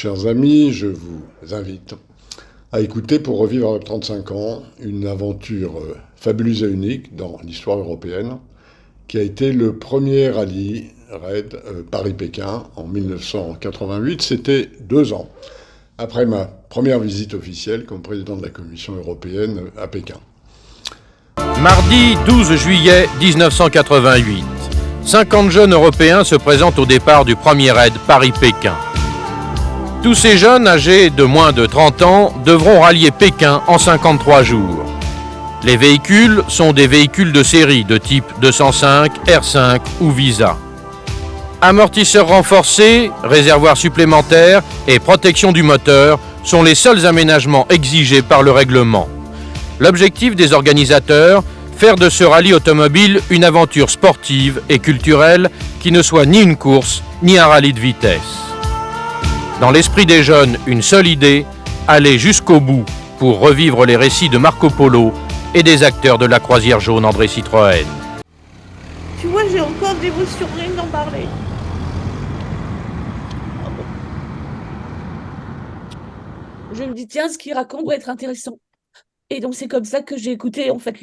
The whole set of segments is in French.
chers amis, je vous invite à écouter pour revivre avec 35 ans une aventure fabuleuse et unique dans l'histoire européenne qui a été le premier rallye raid Paris-Pékin en 1988. C'était 2 ans après ma première visite officielle comme président de la Commission européenne à Pékin. Mardi 12 juillet 1988. 50 jeunes Européens se présentent au départ du premier raid Paris-Pékin. Tous ces jeunes, âgés de moins de 30 ans, devront rallier Pékin en 53 jours. Les véhicules sont des véhicules de série de type 205, R5 ou Visa. Amortisseurs renforcés, réservoirs supplémentaires et protection du moteur sont les seuls aménagements exigés par le règlement. L'objectif des organisateurs, faire de ce rallye automobile une aventure sportive et culturelle qui ne soit ni une course ni un rallye de vitesse. Dans l'esprit des jeunes, une seule idée, aller jusqu'au bout pour revivre les récits de Marco Polo et des acteurs de la croisière jaune André Citroën. Tu vois, j'ai encore de l'émotion, rien d'en parler. Ah bon. Je me dis, tiens, ce qu'il raconte doit être intéressant. Et donc, c'est comme ça que j'ai écouté, en fait,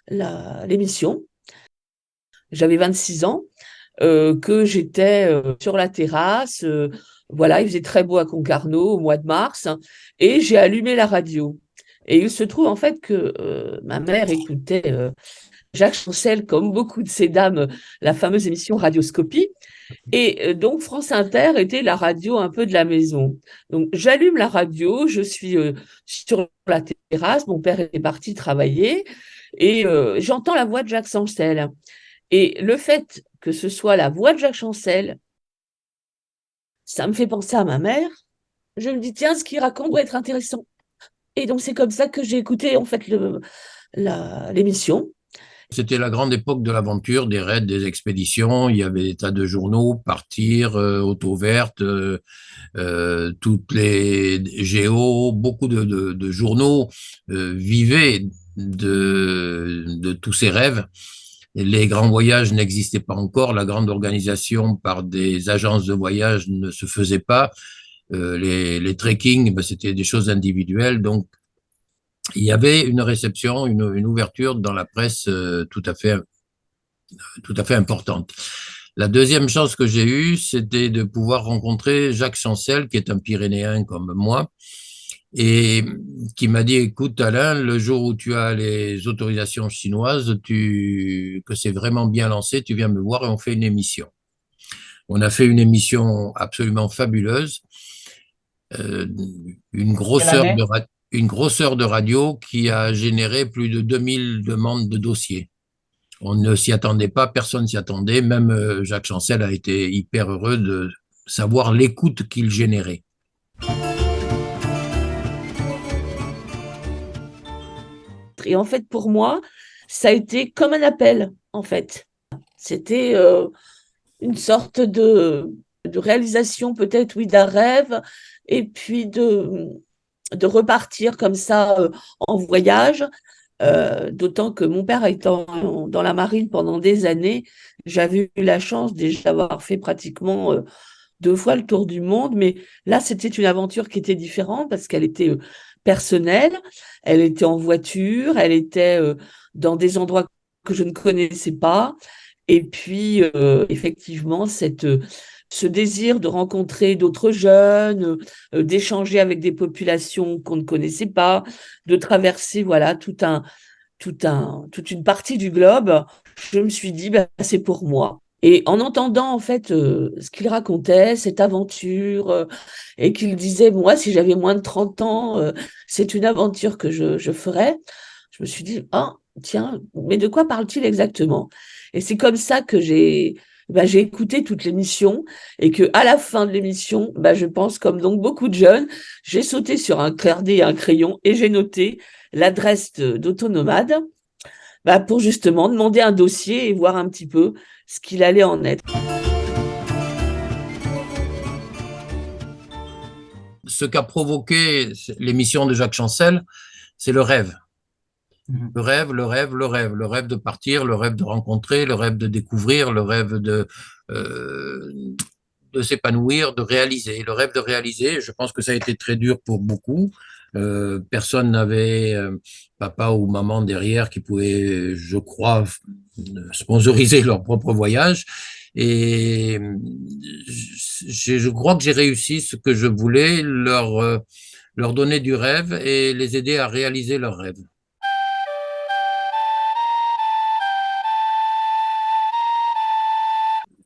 l'émission. J'avais 26 ans, que j'étais sur la terrasse. Voilà, il faisait très beau à Concarneau au mois de mars. Et j'ai allumé la radio. Et il se trouve, en fait, que ma mère écoutait Jacques Chancel, comme beaucoup de ces dames, la fameuse émission Radioscopie. Et donc, France Inter était la radio un peu de la maison. Donc, j'allume la radio, je suis sur la terrasse, mon père est parti travailler, et j'entends la voix de Jacques Chancel. Et le fait que ce soit la voix de Jacques Chancel, ça me fait penser à ma mère. Je me dis, tiens, ce qu'il raconte doit être intéressant. Et donc, c'est comme ça que j'ai écouté, en fait, l'émission. C'était la grande époque de l'aventure, des raids, des expéditions. Il y avait des tas de journaux, Partir, Auto Verte, toutes les Géo, beaucoup de journaux vivaient de tous ces rêves. Les grands voyages n'existaient pas encore. La grande organisation par des agences de voyage ne se faisait pas. Les trekking, ben, c'était des choses individuelles. Donc, il y avait une réception, une ouverture dans la presse tout à fait importante. La deuxième chance que j'ai eue, c'était de pouvoir rencontrer Jacques Chancel, qui est un Pyrénéen comme moi, et qui m'a dit, écoute Alain, le jour où tu as les autorisations chinoises, que c'est vraiment bien lancé, tu viens me voir et on fait une émission. On a fait une émission absolument fabuleuse, une grosseur de radio qui a généré plus de 2000 demandes de dossiers. On ne s'y attendait pas, personne s'y attendait, même Jacques Chancel a été hyper heureux de savoir l'écoute qu'il générait. Et en fait, pour moi, ça a été comme un appel, en fait. C'était une sorte de réalisation, peut-être, oui, d'un rêve, et puis de repartir comme ça en voyage. D'autant que mon père étant dans la marine pendant des années, j'avais eu la chance déjà d'avoir fait pratiquement 2 fois le tour du monde, mais là, c'était une aventure qui était différente parce qu'elle était personnelle, elle était en voiture, elle était dans des endroits que je ne connaissais pas, et puis effectivement, ce désir de rencontrer d'autres jeunes, d'échanger avec des populations qu'on ne connaissait pas, de traverser voilà toute une partie du globe, je me suis dit, bah, c'est pour moi. Et en entendant en fait ce qu'il racontait, cette aventure, et qu'il disait, moi, si j'avais moins de 30 ans, c'est une aventure que je ferais, je me suis dit, ah, tiens, mais de quoi parle-t-il exactement? Et c'est comme ça que j'ai écouté toute l'émission et que à la fin de l'émission, je pense, comme donc beaucoup de jeunes, j'ai sauté sur un clardé et un crayon et j'ai noté l'adresse d'Autonomade pour justement demander un dossier et voir un petit peu ce qu'il allait en être. Ce qu'a provoqué l'émission de Jacques Chancel, c'est le rêve. Le rêve, le rêve, le rêve. Le rêve de partir, le rêve de rencontrer, le rêve de découvrir, le rêve de s'épanouir, de réaliser, le rêve de réaliser. Je pense que ça a été très dur pour beaucoup. Personne n'avait papa ou maman derrière qui pouvait, je crois, sponsoriser leur propre voyage. Et je crois que j'ai réussi ce que je voulais, leur donner du rêve et les aider à réaliser leurs rêves.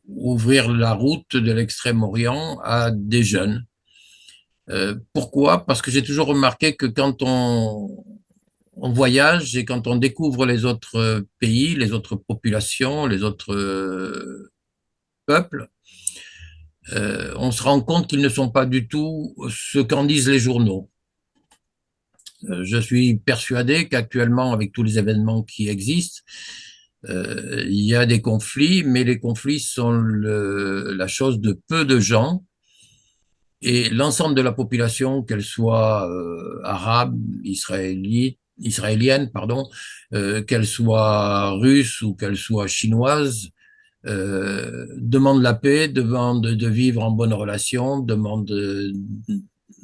Ouvrir la route de l'Extrême-Orient à des jeunes. Pourquoi? Parce que j'ai toujours remarqué que quand on voyage et quand on découvre les autres pays, les autres populations, les autres peuples, on se rend compte qu'ils ne sont pas du tout ce qu'en disent les journaux. Je suis persuadé qu'actuellement, avec tous les événements qui existent, il y a des conflits, mais les conflits sont la chose de peu de gens. Et l'ensemble de la population, qu'elle soit arabe, israélienne, qu'elle soit russe ou qu'elle soit chinoise, demande la paix, demande de vivre en bonne relation,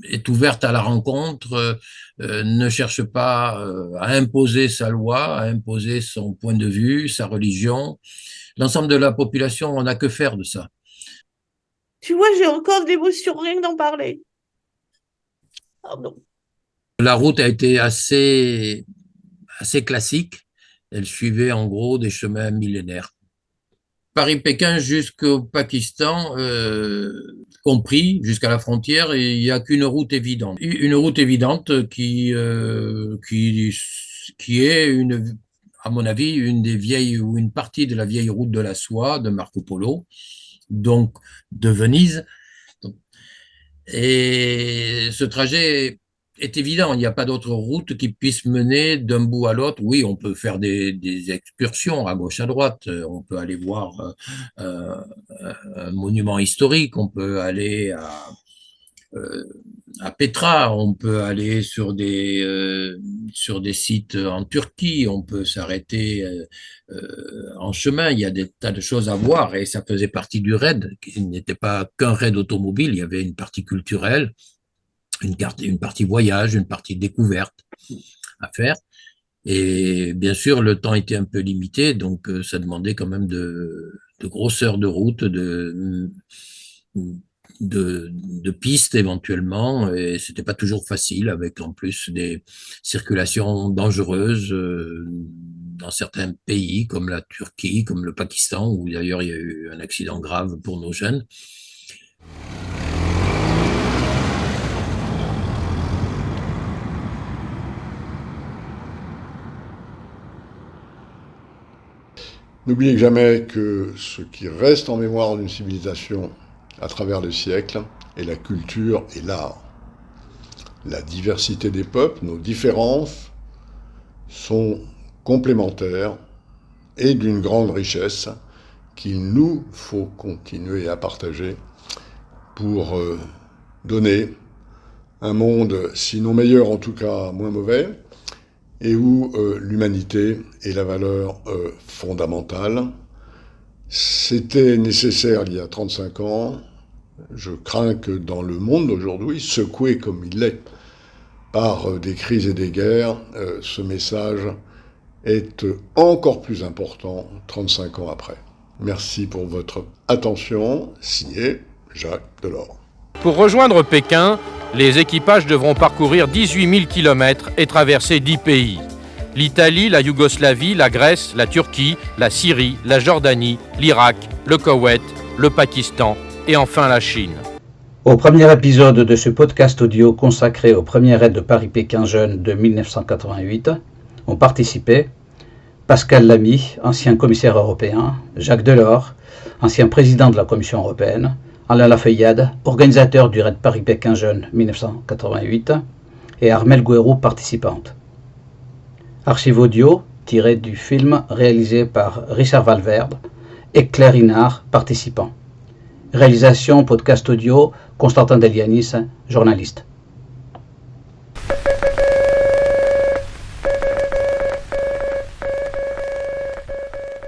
est ouverte à la rencontre, ne cherche pas à imposer sa loi, à imposer son point de vue, sa religion. L'ensemble de la population, on n'a que faire de ça. Tu vois, j'ai encore d'émotions rien que d'en parler. Pardon. La route a été assez classique. Elle suivait en gros des chemins millénaires. Paris-Pékin jusqu'au Pakistan, compris jusqu'à la frontière, et il n'y a qu'une route évidente. Une route évidente qui est à mon avis, une partie de la vieille route de la soie de Marco Polo, donc de Venise. Et ce trajet est évident, il n'y a pas d'autre route qui puisse mener d'un bout à l'autre. Oui, on peut faire des excursions à gauche, à droite, on peut aller voir un monument historique, on peut aller à Petra, on peut aller sur des sites en Turquie, on peut s'arrêter en chemin, il y a des tas de choses à voir et ça faisait partie du raid, qui n'était pas qu'un raid automobile, il y avait une partie culturelle, une partie voyage, une partie découverte à faire. Et bien sûr, le temps était un peu limité, donc ça demandait quand même de grosses heures de route, de pistes éventuellement, et c'était pas toujours facile, avec en plus des circulations dangereuses dans certains pays comme la Turquie, comme le Pakistan, où d'ailleurs il y a eu un accident grave pour nos jeunes. N'oubliez jamais que ce qui reste en mémoire d'une civilisation à travers les siècles est la culture et l'art. La diversité des peuples, nos différences, sont complémentaires et d'une grande richesse qu'il nous faut continuer à partager pour donner un monde, sinon meilleur, en tout cas moins mauvais, et où l'humanité est la valeur fondamentale. C'était nécessaire il y a 35 ans. Je crains que dans le monde d'aujourd'hui, secoué comme il l'est par des crises et des guerres, ce message est encore plus important 35 ans après. Merci pour votre attention. Signé Jacques Delors. Pour rejoindre Pékin, les équipages devront parcourir 18 000 km et traverser 10 pays. L'Italie, la Yougoslavie, la Grèce, la Turquie, la Syrie, la Jordanie, l'Irak, le Koweït, le Pakistan et enfin la Chine. Au premier épisode de ce podcast audio consacré au premier raid de Paris-Pékin Jeunes de 1988, ont participé Pascal Lamy, ancien commissaire européen, Jacques Delors, ancien président de la Commission européenne, Alain Lafeuillade, organisateur du raid Paris-Pékin Jeunes 1988, et Armelle Gouérou, participante. Archive audio tiré du film réalisé par Richard Valverde et Claire Hinard, participant. Réalisation podcast audio, Constantin Delianis, journaliste.